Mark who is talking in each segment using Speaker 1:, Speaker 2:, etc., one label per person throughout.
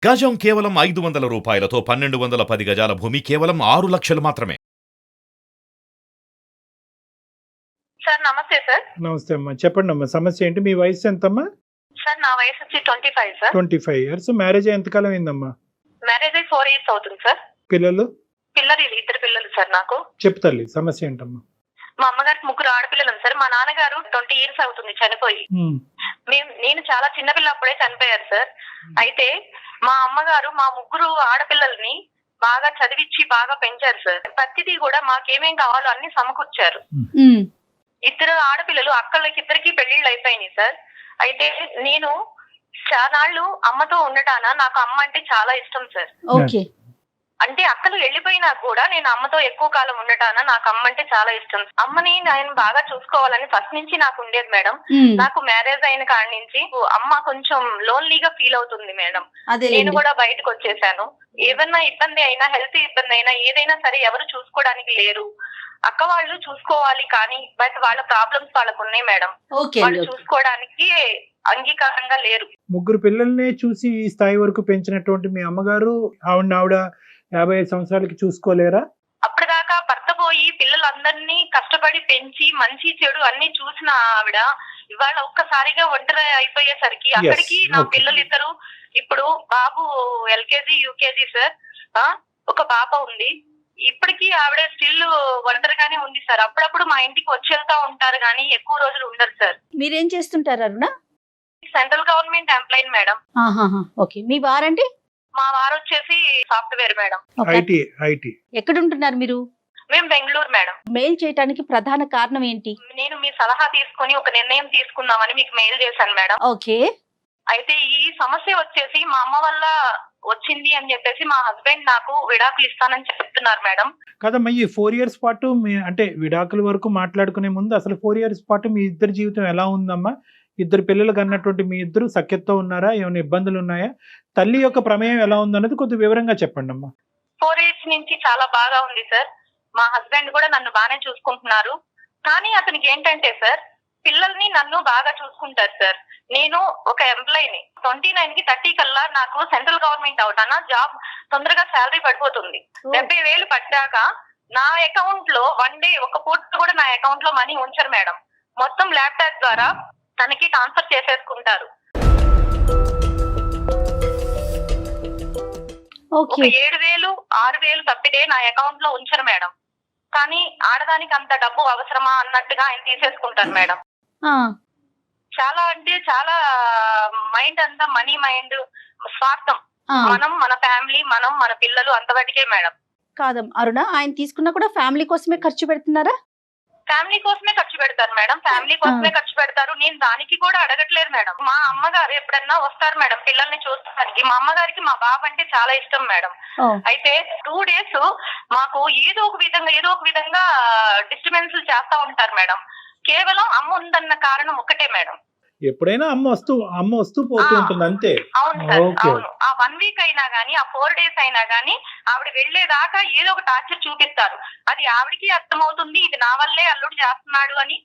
Speaker 1: గజం కేవలం 500 రూపాయలతో 1210 గజాల భూమి కేవలం 6 లక్షలు మాత్రమే.
Speaker 2: సార్ నమస్తే సార్.
Speaker 3: నమస్తే అమ్మా, చెప్పండి అమ్మా, సమస్య ఏంటి? మీ వయసు ఎంతమ్మా?
Speaker 2: సార్ నా వయసు వచ్చి 25 సార్.
Speaker 3: 25 ఇయర్స్. మ్యారేజ్ ఎంతకాలం అయిందమ్మా?
Speaker 2: మ్యారేజ్ అయి 4 years అవుతుంది సార్.
Speaker 3: పిల్లలు?
Speaker 2: ఇద్దరు పిల్లలు సార్ నాకు.
Speaker 3: చెప్పు తల్లి, సమస్య ఏంటమ్మా?
Speaker 2: మా అమ్మగారికి 3 ఆడపిల్లలు సార్. మా నాన్నగారు 20 years అవుతుంది చనిపోయి. నేను చాలా చిన్నపిల్ల అప్పుడే చనిపోయారు సార్. అయితే మా అమ్మగారు మా 3 ఆడపిల్లల్ని బాగా చదివించి బాగా పెంచారు సార్. ప్రతిదీ కూడా మాకేమేం కావాలో అన్ని సమకూర్చారు. 2 ఆడపిల్లలు అక్కలకి ఇద్దరికి పెళ్లిళ్ళు అయిపోయినాయి సార్. అయితే నేను చాలాళ్ళు అమ్మతో ఉండటాన నాకు అమ్మ అంటే చాలా ఇష్టం సార్.
Speaker 4: ఓకే.
Speaker 2: అంటే అక్కలు వెళ్ళిపోయినా కూడా నేను అమ్మతో ఎక్కువ కాలం ఉండటాన నాకు అమ్మ అంటే చాలా ఇష్టం. అమ్మని నేను బాగా చూసుకోవాలని ఫస్ట్ నుంచి నాకు ఉండేది మేడం. నాకు మ్యారేజ్ అయిన కాడి నుంచి అమ్మ కొంచెం లోన్లీగా ఫీల్ అవుతుంది మేడం. నేను కూడా బయటకు వచ్చేసాను. ఏదన్నా ఇబ్బంది అయినా, హెల్త్ ఇబ్బంది అయినా, ఏదైనా సరే ఎవరు చూసుకోవడానికి లేరు. అక్క వాళ్ళు చూసుకోవాలి కానీ బట్ వాళ్ళ ప్రాబ్లమ్స్ వాళ్ళకు ఉన్నాయి మేడం. వాళ్ళు చూసుకోవడానికి అంగీకారంగా లేరు.
Speaker 3: 3 పిల్లల్ని చూసి ఈ స్థాయి వరకు పెంచినటువంటి మీ అమ్మగారు ఆవిడ 55 సంవత్సరాలకి చూసుకోలేరా?
Speaker 2: అప్పటిదాకా భర్త పోయి పిల్లలందరినీ కష్టపడి పెంచి మంచి చెడు అన్ని చూసిన ఆవిడ ఇవాళ ఒక్కసారిగా ఒంటరి అయిపోయేసరికి అక్కడికి నా పిల్లలు ఇద్దరు, ఇప్పుడు బాబు LKG UKG సార్, ఒక పాప ఉంది. ఇప్పటికీ ఆవిడ స్టిల్ ఒంటరిగానే ఉంది సార్. అప్పుడప్పుడు మా ఇంటికి వచ్చి వెళ్తా ఉంటారు కానీ ఎక్కువ రోజులు ఉండరు సార్.
Speaker 4: మీరేం చేస్తుంటారు Aruna?
Speaker 2: Central government employee madam.
Speaker 4: Okay. మీ వారండి?
Speaker 2: మా వారు వచ్చేసి సాఫ్ట్వేర్ మేడం.
Speaker 3: ఐటీ.
Speaker 4: ఎక్కడ ఉంటున్నారు మీరు?
Speaker 2: మేము బెంగళూరు మేడం.
Speaker 4: మెయిల్ చేయడానికి ప్రధాన కారణం ఏంటి?
Speaker 2: నేను మీ సలహా తీసుకుని ఒక నిర్ణయం తీసుకుందామని మీకు మెయిల్ చేశాను మేడం.
Speaker 4: ఓకే.
Speaker 2: అయితే ఈ సమస్య వచ్చేసి మా అమ్మ వల్ల వచ్చింది అని చెప్పేసి మా హస్బెండ్ నాకు విడాకులు ఇస్తానని చెప్తున్నారు మేడం.
Speaker 3: కదమ్మా, ఈ 4 years పాటు అంటే విడాకుల వరకు మాట్లాడుకునే ముందు అసలు 4 years పాటు మీ ఇద్దరి జీవితం ఎలా ఉందమ్మా? 2 పిల్లలు కన్నటువంటి మీ ఇద్దరు సఖ్యతతో ఉన్నారా? ఏమైనా ఇబ్బందులు ఉన్నాయా? తల్లి యొక్క ప్రమేయం ఎలా ఉందన్నది కొద్దిగా వివరంగా చెప్పండి అమ్మా.
Speaker 2: 4 years నుంచి చాలా బాగా ఉంది సార్. మా హస్బెండ్ కూడా నన్ను బాగానే చూసుకుంటున్నారు. కానీ అతనికి ఏంటంటే సార్, పిల్లల్ని నన్ను బాగా చూసుకుంటారు సార్. నేను ఒక ఎంప్లాయీని. 29కి 30 కల్లా నాకు సెంట్రల్ గవర్నమెంట్ అవుతానా జాబ్ తొందరగా శాలరీ పడిపోతుంది. 70,000 పడ్డాక నా అకౌంట్ లో 1 day ఒక పూట కూడా నా అకౌంట్ లో మనీ ఉంచరు మేడం. మొత్తం ల్యాప్టాప్ ద్వారా తనకి ట్రాన్స్ఫర్ చేసేసుకుంటారు. 7,000 6,000 తప్పితే నా అకౌంట్ లో ఉంచరు మేడం. కానీ ఆడదానికి అంత డబ్బు అవసరమా అన్నట్టుగా ఆయన తీసేసుకుంటారు మేడం. చాలా అంటే చాలా మైండ్ అంతా మనీ మైండ్, స్వార్థం. మనం మన ఫ్యామిలీ, మనం మన పిల్లలు అంతవరకే మేడం.
Speaker 4: కాదమ్మా అరుణ, ఆయన తీసుకున్నా కూడా ఫ్యామిలీ కోసమే ఖర్చు పెడుతున్నారా?
Speaker 2: ఫ్యామిలీ కోసమే ఖర్చు పెడతారు మేడం. ఫ్యామిలీ కోసమే ఖర్చు పెడతారు. నేను దానికి కూడా అడగట్లేదు మేడం. మా అమ్మగారు ఎప్పుడన్నా వస్తారు మేడం పిల్లల్ని చూస్తానికి. మా అమ్మగారికి మా బాబు అంటే చాలా ఇష్టం మేడం. అయితే 2 days మాకు ఏదో ఒక విధంగా డిస్టర్బెన్స్ చేస్తా ఉంటారు మేడం. కేవలం అమ్మ ఉందన్న కారణం ఒకటే మేడం.
Speaker 3: ఎప్పుడైనా అమ్మ వస్తూ పోతూ ఉంటుంది అంతే.
Speaker 2: అవును సార్, అవును. ఆ 1 week అయినా గానీ, ఆ 4 days అయినా గానీ ఆవిడ వెళ్లేదాకా ఏదో ఒక టార్చర్ చూపిస్తారు. అది ఆవిడకి అర్థమవుతుంది, ఇది నా వల్లే అల్లుడు చేస్తున్నాడు అని.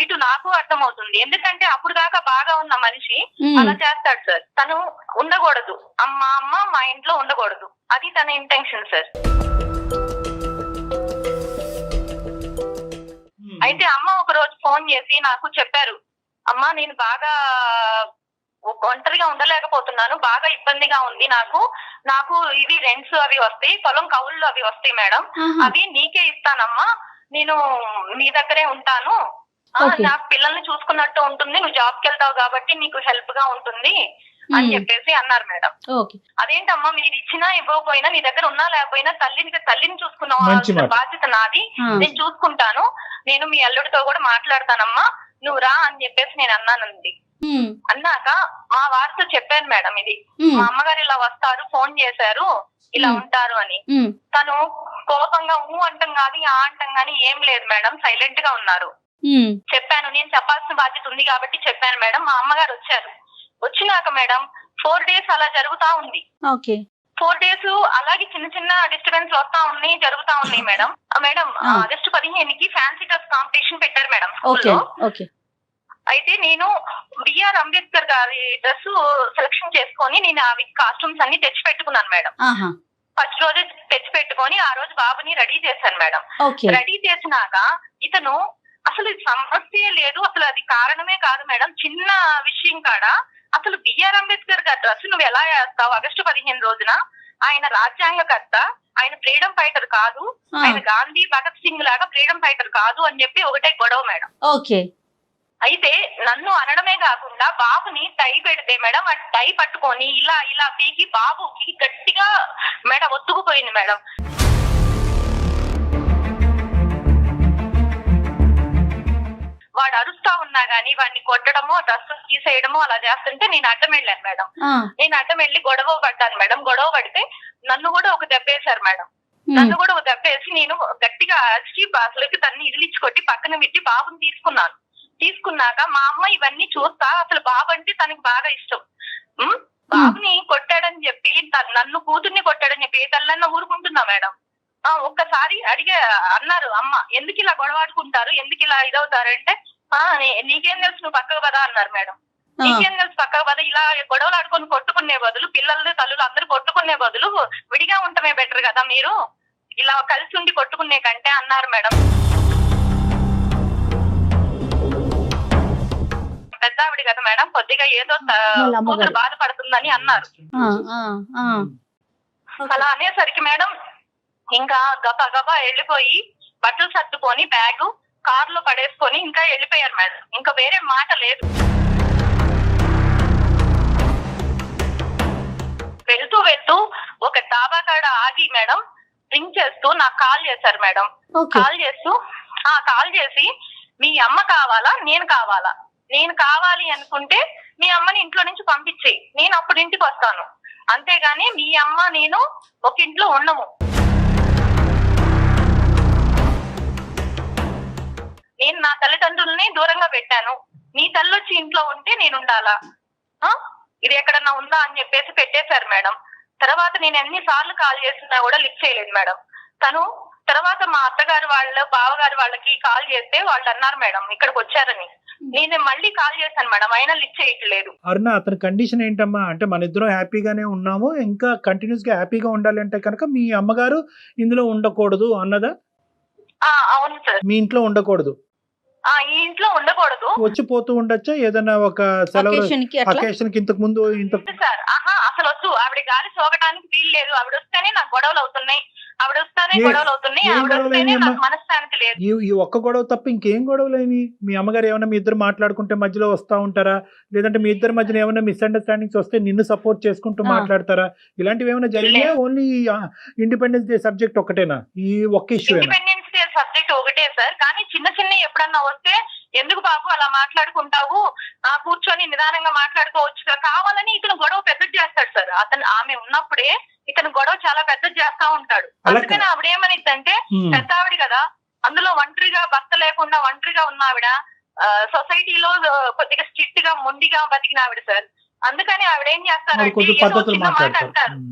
Speaker 2: ఇటు నాకు అర్థమవుతుంది. ఎందుకంటే అప్పుడు దాకా బాగా ఉన్న మనిషి అలా చేస్తాడు సార్. తను ఉండకూడదు, అమ్మ మా ఇంట్లో ఉండకూడదు, అది తన ఇంటెన్షన్ సార్. అయితే అమ్మ ఒక రోజు ఫోన్ చేసి నాకు చెప్పారు, అమ్మా నేను బాగా ఒంటరిగా ఉండలేకపోతున్నాను, బాగా ఇబ్బందిగా ఉంది నాకు ఇవి రెంట్స్ అవి వస్తాయి, పొలం కౌళ్ళు అవి వస్తాయి మేడం, అవి నీకే ఇస్తానమ్మా, నేను మీ దగ్గరే ఉంటాను, నాకు పిల్లల్ని చూసుకున్నట్టు ఉంటుంది, నువ్వు జాబ్కి వెళ్తావు కాబట్టి నీకు హెల్ప్ గా ఉంటుంది అని చెప్పేసి అన్నారు మేడం. అదేంటమ్మా మీరు ఇచ్చినా ఇవ్వకపోయినా నీ దగ్గర ఉన్నా లేకపోయినా తల్లిని చూసుకున్న బాధ్యత నాది, నేను చూసుకుంటాను, నేను మీ అల్లుడితో కూడా మాట్లాడతానమ్మా, నువ్వు రా అని చెప్పేసి నేను అన్నానండి. అన్నాక మా వారితో చెప్పాను మేడం, ఇది మా అమ్మగారు ఇలా వస్తారు, ఫోన్ చేశారు, ఇలా ఉంటారు అని. తను కోపంగా అంటాం కాదు అంటాం గానీ ఏం లేదు మేడం, సైలెంట్ గా ఉన్నారు. చెప్పాను, నేను చెప్పాల్సిన బాధ్యత ఉంది కాబట్టి చెప్పాను మేడం. మా అమ్మగారు వచ్చారు. వచ్చినాక మేడం 4 days అలా జరుగుతా ఉంది. 4 days అలాగే చిన్న చిన్న డిస్టర్బెన్స్ వస్తా ఉన్నాయి, జరుగుతా ఉన్నాయి మేడం. మేడం August 15కి ఫ్యాన్సీ డ్రెస్ కాంపిటీషన్ పెట్టారు మేడం స్కూల్లో. అయితే నేను బిఆర్ అంబేద్కర్ గారి డ్రెస్ సెలక్షన్ చేసుకొని నేను అవి కాస్ట్యూమ్స్ అన్ని తెచ్చి పెట్టుకున్నాను మేడం.
Speaker 4: ఆహా,
Speaker 2: ఫస్ట్ రోజు తెచ్చి పెట్టుకొని ఆ రోజు బాబుని రెడీ చేశాను మేడం.
Speaker 4: ఓకే.
Speaker 2: రెడీ చేసినాక ఇతను అసలు ఇది సమస్య లేదు, అసలు అది కారణమే కాదు మేడం. చిన్న విషయం కాడ అసలు బిఆర్ అంబేద్కర్ గారి డ్రెస్ నువ్వు ఎలా వేస్తావు ఆగస్టు 15 రోజున? ఆయన రాజ్యాంగకర్త, ఆయన ఫ్రీడమ్ ఫైటర్ కాదు, ఆయన గాంధీ భగత్ సింగ్ లాగా ఫ్రీడమ్ ఫైటర్ కాదు అని చెప్పి ఒకటే గొడవ మేడం.
Speaker 4: ఓకే.
Speaker 2: అయితే నన్ను అనడమే కాకుండా బాబుని టై పెడితే మేడం ఆ టై పట్టుకొని ఇలా ఇలా పీకి బాబుకి గట్టిగా మేడం ఒత్తుకుపోయింది మేడం. వాడు అరుస్తా ఉన్నా గానీ వాడిని కొట్టడము, డ్రెస్ తీసేయడము అలా చేస్తుంటే నేను అడ్డం వెళ్ళాను మేడం. నేను అడ్డం వెళ్ళి గొడవ పడ్డాను మేడం. గొడవ పడితే నన్ను కూడా ఒక దెబ్బేశారు మేడం. నన్ను కూడా ఒక దెబ్బేసి నేను గట్టిగా అరిచి అసలుకి తన్ని ఇదిలిచ్చి కొట్టి పక్కన పెట్టి బాబుని తీసుకున్నాను. తీసుకున్నాక మా అమ్మ ఇవన్నీ చూస్తా అసలు బాబు అంటే తనకి బాగా ఇష్టం. బాబుని కొట్టాడని చెప్పి నన్ను కూతుర్ని కొట్టాడని చెప్పి ఏ తల్లన్నా ఊరుకుంటున్నా మేడం. ఒక్కసారి అన్నారు అమ్మ, ఎందుకు ఇలా గొడవాడుకుంటారు, ఎందుకు ఇలా ఇదవుతారంటే నీకేం తెలుసు నువ్వు పక్కకు పదా అన్నారు మేడం. నీకేం తెలుసు పక్కకు పద, ఇలా గొడవలు ఆడుకొని కొట్టుకునే బదులు పిల్లలు తల్లులు అందరూ కొట్టుకునే బదులు విడిగా ఉండటమే బెటర్ కదా, మీరు ఇలా కలిసి ఉండి కొట్టుకునే కంటే అన్నారు మేడం. పెద్దావిడి కదా మేడం, కొద్దిగా ఏదో కూతురు బాధపడుతుందని అన్నారు. అలా అనేసరికి మేడం ఇంకా గబా గబా వెళ్ళిపోయి బట్టలు సర్దుకొని బ్యాగ్ కారులో పడేసుకొని ఇంకా వెళ్ళిపోయారు మేడం. ఇంకా వేరే మాట లేదు. వెళ్తూ వెళ్తూ ఒక డాబా కాడ ఆగి మేడం రింగ్ చేస్తూ నాకు కాల్ చేశారు మేడం. కాల్ చేసి మీ అమ్మ కావాలా నేను కావాలా, నేను కావాలి అనుకుంటే మీ అమ్మని ఇంట్లో నుంచి పంపించేయి, నేను అప్పుడు ఇంటికి వస్తాను, అంతేగాని మీ అమ్మ నేను ఒక ఇంట్లో ఉండము. నేను నా తల్లిదండ్రుల్ని దూరంగా పెట్టాను, నీ తల్లి వచ్చి ఇంట్లో ఉంటే నేను ఉండాలా, ఇది ఎక్కడన్నా ఉందా అని చెప్పేసి పెట్టేశారు మేడం. తర్వాత నేను ఎన్నిసార్లు కాల్ చేసినా కూడా లిఫ్ట్ చేయలేదు మేడం. తను తర్వాత మా అత్తగారు బావగారు వాళ్ళకి కాల్ చేస్తే వాళ్ళు అన్నారు మేడం ఇక్కడికి వచ్చారని. నేను మళ్ళీ కాల్ చేశాను మేడం, అయినా లిఫ్ట్ చేయట్లేదు.
Speaker 3: అరుణ, అతని కండిషన్ ఏంటమ్మా అంటే మన ఇద్దరం హ్యాపీగానే ఉన్నాము, ఇంకా కంటిన్యూస్ గా హ్యాపీగా ఉండాలి అంటే కనుక మీ అమ్మగారు ఇందులో ఉండకూడదు అన్నదా?
Speaker 2: అవును సార్.
Speaker 3: మీ ఇంట్లో ఉండకూడదు,
Speaker 2: ఈ ఇంట్లో ఉండకూడదు,
Speaker 3: వచ్చి పోతూ ఉండొచ్చా ఏదైనా ఒక సెలవు అకేషన్ కి ఇంతకు ముందు
Speaker 2: సార్? అసలు వద్దు, ఆవిడ గాలి సోకడానికి వీలు లేదు. ఆవిడ వస్తేనే నాకు గొడవలు అవుతున్నాయి, ఆవిడ వస్తేనే నాకు మనశ్శాంతి లేదు.
Speaker 3: ఈ ఒక్క గొడవ తప్ప ఇంకేం గొడవలేని? మీ అమ్మగారు ఏమైనా మీ ఇద్దరు మాట్లాడుకుంటే మధ్యలో వస్తా ఉంటారా, లేదంటే మీ ఇద్దరి మధ్యన ఏమైనా మిస్అండర్స్టాండింగ్స్ వస్తే నిన్ను సపోర్ట్ చేసుకుంటూ మాట్లాడతారా? ఇలాంటివి ఏమైనా జరిగినాయా? ఓన్లీ ఇండిపెండెన్స్ డే సబ్జెక్ట్ ఒకటేనా? ఈ ఒక్క ఇష్యూ
Speaker 2: ఇండిపెండెన్స్ డే సబ్జెక్ట్ ఒకటే సార్, కానీ చిన్న చిన్న ఎప్పుడన్నా వస్తే ఎందుకు బాబు అలా మాట్లాడుకుంటావు, కూర్చొని నిదానంగా మాట్లాడుకోవచ్చు, కావాలని ఇతను గొడవ పెద్దది చేస్తాడు సార్. ఆమె ఉన్నప్పుడే ఇతను గొడవ చాలా పెద్దది చేస్తా ఉంటాడు. అందుకని ఆవిడ ఏమనిద్దంటే పెద్ద ఆవిడ కదా, అందులో ఒంటరిగా భర్త లేకుండా ఒంటరిగా ఉన్న ఆవిడ, సొసైటీలో కొద్దిగా స్ట్రిక్ట్ గా మొండిగా బతికిన ఆవిడ సార్. అందుకని ఆవిడ ఏం చేస్తారు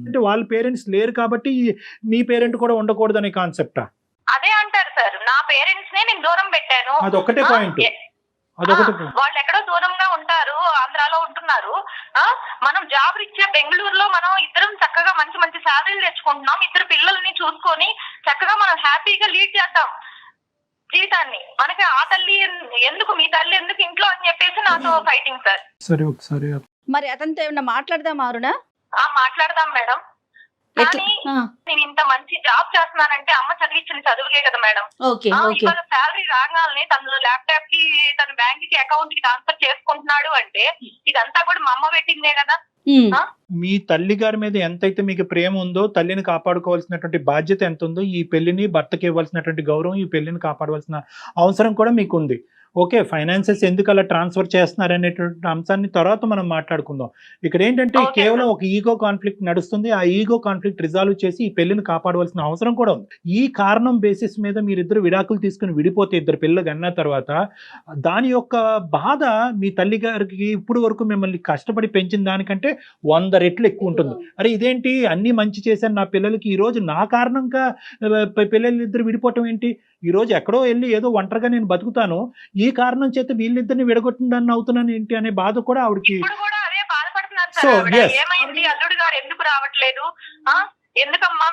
Speaker 3: అంటే వాళ్ళ పేరెంట్స్ లేరు కాబట్టి మీ పేరెంట్ కూడా ఉండకూడదు అనే కాన్సెప్టా?
Speaker 2: అదే అంటారు సార్, నా పేరెంట్స్ నే నేను దూరం పెట్టాను.
Speaker 3: అదొకటే పాయింట్.
Speaker 2: వాళ్ళు ఎక్కడో దూరంగా ఉంటారు, ఆంధ్రాలో ఉంటున్నారు. మనం జాబ్ రీత్యా బెంగళూరులో మనం ఇద్దరం చక్కగా మంచి మంచి శాలరీలు తెచ్చుకుంటున్నాం, ఇద్దరు పిల్లల్ని చూసుకొని చక్కగా మనం హ్యాపీగా లీడ్ చేద్దాం జీవితాన్ని. మనకి ఆ తల్లి ఎందుకు, మీ తల్లి ఎందుకు ఇంట్లో అని చెప్పేసి నాతో ఫైటింగ్ సార్.
Speaker 3: సరే ఒకసారి
Speaker 4: మరి అతనితో ఏమన్నా మాట్లాడదాం అరుణ?
Speaker 2: మాట్లాడదాం మేడం, కానీ నేను ఇంత మంచి జాబ్ చేస్తున్నానంటే అమ్మ చదివించిన చదువుకే కదా మేడం. ఇవాళ శాలరీ రాగానే తను ల్యాప్టాప్ కి తన బ్యాంక్ కి అకౌంట్ కి ట్రాన్స్ఫర్ చేసుకుంటున్నాడు అంటే ఇదంతా కూడా మా అమ్మ పెట్టిందే కదా.
Speaker 3: మీ తల్లి గారి మీద ఎంతైతే మీకు ప్రేమ ఉందో, తల్లిని కాపాడుకోవాల్సినటువంటి బాధ్యత ఎంత ఉందో, ఈ పెళ్లిని భర్తకి ఇవ్వాల్సినటువంటి గౌరవం, ఈ పెళ్లిని కాపాడవలసిన అవసరం కూడా మీకు ఉంది. ఓకే, ఫైనాన్సెస్ ఎందుకు అలా ట్రాన్స్ఫర్ చేస్తున్నారు అనేటువంటి అంశాన్ని తర్వాత మనం మాట్లాడుకుందాం. ఇక్కడ ఏంటంటే కేవలం ఒక ఈగో కాన్ఫ్లిక్ట్ నడుస్తుంది. ఆ ఈగో కాన్ఫ్లిక్ట్ రిజాల్వ్ చేసి ఈ పెళ్లిని కాపాడవలసిన అవసరం కూడా ఉంది. ఈ కారణం బేసిస్ మీద మీరిద్దరు విడాకులు తీసుకుని విడిపోతే ఇద్దరు పిల్లలు అన్న తర్వాత దాని యొక్క బాధ మీ తల్లి గారికి ఇప్పుడు వరకు మిమ్మల్ని కష్టపడి పెంచిన దానికంటే 100 రెట్లు ఎక్కువ ఉంటుంది. అరే ఇదేంటి, అన్ని మంచి చేశాను నా పిల్లలకి, ఈ రోజు నా కారణంగా పిల్లలు ఇద్దరు విడిపోవటం ఏంటి, ఈ రోజు ఎక్కడో వెళ్ళి ఏదో ఒంటరిగా నేను బతుకుతాను, ఈ కారణం చేత వీళ్ళిద్దరిని విడగొట్టిందని అవుతున్నాను ఏంటి అనే బాధ కూడా ఆవిడకి.
Speaker 2: ఇప్పుడు కూడా అదే బాధపడుతున్నారు
Speaker 3: So,
Speaker 2: సార్ ఆవిడ.
Speaker 3: yes.
Speaker 2: ఏమైంది అల్లుడు గారు ఎందుకు రావట్లేదు, ఎందుకమ్మా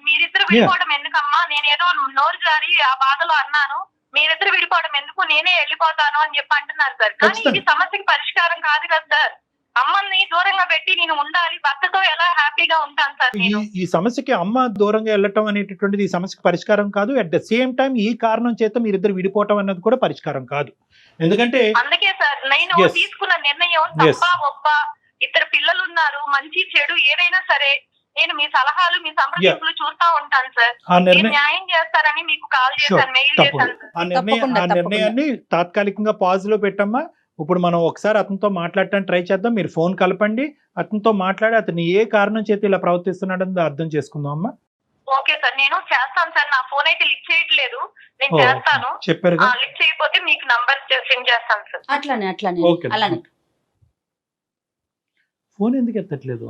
Speaker 2: మీరిద్దరు విడిపోవడం ఎందుకమ్మా, నేనేదో నోరు జారి ఆ బాధలో అన్నాను, మీరిద్దరు విడిపోవడం ఎందుకు, నేనే వెళ్ళిపోతాను అని చెప్పి అంటున్నారు సార్. కానీ ఇది సమస్యకి పరిష్కారం కాదు కదా సార్. అమ్మని దూరంగా పెట్టి నేను ఉండాలి, భర్తతో ఎలా హ్యాపీగా ఉంటాను సార్ నేను.
Speaker 3: ఈ సమస్యకి అమ్మ దూరంగా వెళ్ళటం అనేటటువంటిది ఈ సమస్యకి పరిష్కారం కాదు. అట్ ద సేమ్ టైం ఈ కారణం చేత మీరిద్దరు విడిపోవటం అన్నది కూడా పరిష్కారం కాదు. ఎందుకంటే
Speaker 2: అందుకే సార్ నేను తీసుకున్న నిర్ణయం తప్ప ఒప్ప, ఇద్దరు పిల్లలు ఉన్నారు, మంచి చెడు ఏదైనా సరే నేను మీ సలహాలు మీ సంప్రదింపులు చూస్తా ఉంటాను సార్. మీరు న్యాయం చేస్తారని మీకు కాల్ చేశాను, మెయిల్ చేశాను.
Speaker 3: ఆ నిర్ణయాన్ని తాత్కాలికంగా పాజ్ లో పెట్టమ్మా. ఇప్పుడు మనం ఒకసారి అతనితో మాట్లాడటానికి ట్రై చేద్దాం. మీరు ఫోన్ కలపండి, అతనితో మాట్లాడి అతను ఏ కారణం చేతి ఇలా ప్రవర్తిస్తున్నాడని అర్థం చేసుకుందాం అమ్మా.
Speaker 2: ఓకే సార్, నేను చేస్తాను సార్. నా ఫోన్ అయితే లిఫ్ట్ చేయట్లేదు, నేను చేస్తాను.
Speaker 3: చెప్పారు
Speaker 2: లిఫ్ట్ చేయకపోతే మీకు నంబర్ సెండ్ చేస్తాను సార్.
Speaker 4: అలానే
Speaker 3: ఫోన్ ఎందుకు ఎత్తట్లేదు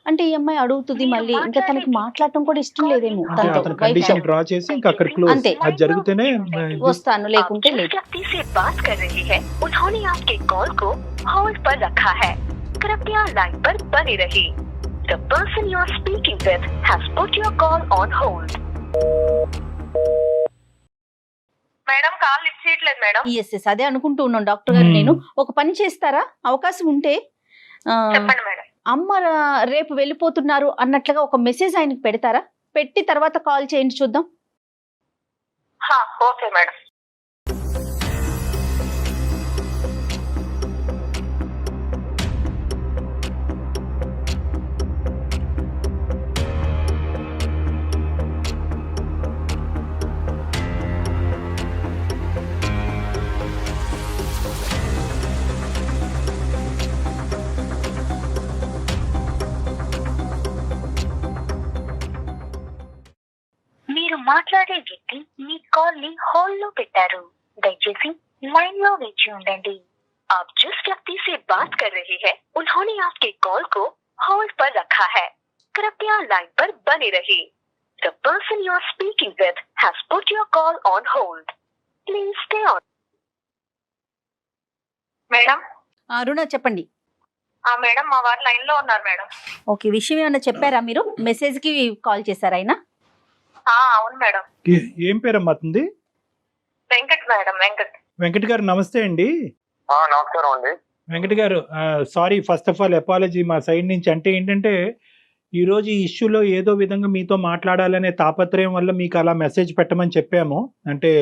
Speaker 4: అంటే ఈ అమ్మాయి అడుగుతుంది మళ్ళీ, ఇంకా తనకి మాట్లాడటం కూడా ఇష్టం లేదేమో.
Speaker 3: అతను కండిషన్ డ్రా చేసి ఇంకా అక్కడ క్లోజ్.
Speaker 4: అంతే.
Speaker 3: అది జరిగితేనే
Speaker 4: వస్తాను, లేకుంటే లేదు.
Speaker 2: మేడం కాల్ లిఫ్ట్ చేయట్లేదు మేడం.
Speaker 4: ఎస్ అదే అనుకుంటూ ఉన్నాను డాక్టర్ గారు. నేను ఒక పని చేస్తారా, అవకాశం ఉంటే
Speaker 2: చెప్పండి మేడం.
Speaker 4: అమ్మ రేపు వెళ్ళిపోతున్నారు అన్నట్లుగా ఒక మెసేజ్ ఆయనకి పెడతారా, పెట్టి తర్వాత కాల్ చేయండి చూద్దాం.
Speaker 2: Okay madam. మీరు మాట్లాడే వ్యక్తి మీ కాల్ ని హోల్డ్ లో పెట్టారు, దయచేసి లైన్ లో వేచి ఉండండి. आप जिस व्यक्ति से बात कर रहे हैं उन्होंने आपके कॉल को होल्ड पर रखा है, कृपया लाइन पर बने रहिए. The person you are speaking with has put your call on hold. Please stay on. Madam
Speaker 4: Aruna చెప్పండి.
Speaker 2: మేడం మా వారు లైన్ లో ఉన్నారు మేడం.
Speaker 4: ఓకే, విషయం ఏమన్నా చెప్పారా మీరు? మెసేజ్ కి కాల్ చేశారా ఆయన?
Speaker 2: అవును మేడం.
Speaker 3: ఏం పేరమ్మా అతనిది?
Speaker 2: వెంకట్ మేడం.
Speaker 3: వెంకట్ గారు నమస్తే అండి.
Speaker 5: నమస్కారం అండి.
Speaker 3: వెంకట్ గారు sorry, first of all apology మా సైడ్ నుంచి. అంటే ఏంటంటే ఈరోజు ఈ ఇష్యూలో ఏదో విధంగా మీతో మాట్లాడాలనే తాపత్రయం వల్ల మీకు అలా మెసేజ్ పెట్టమని చెప్పాము. అంటే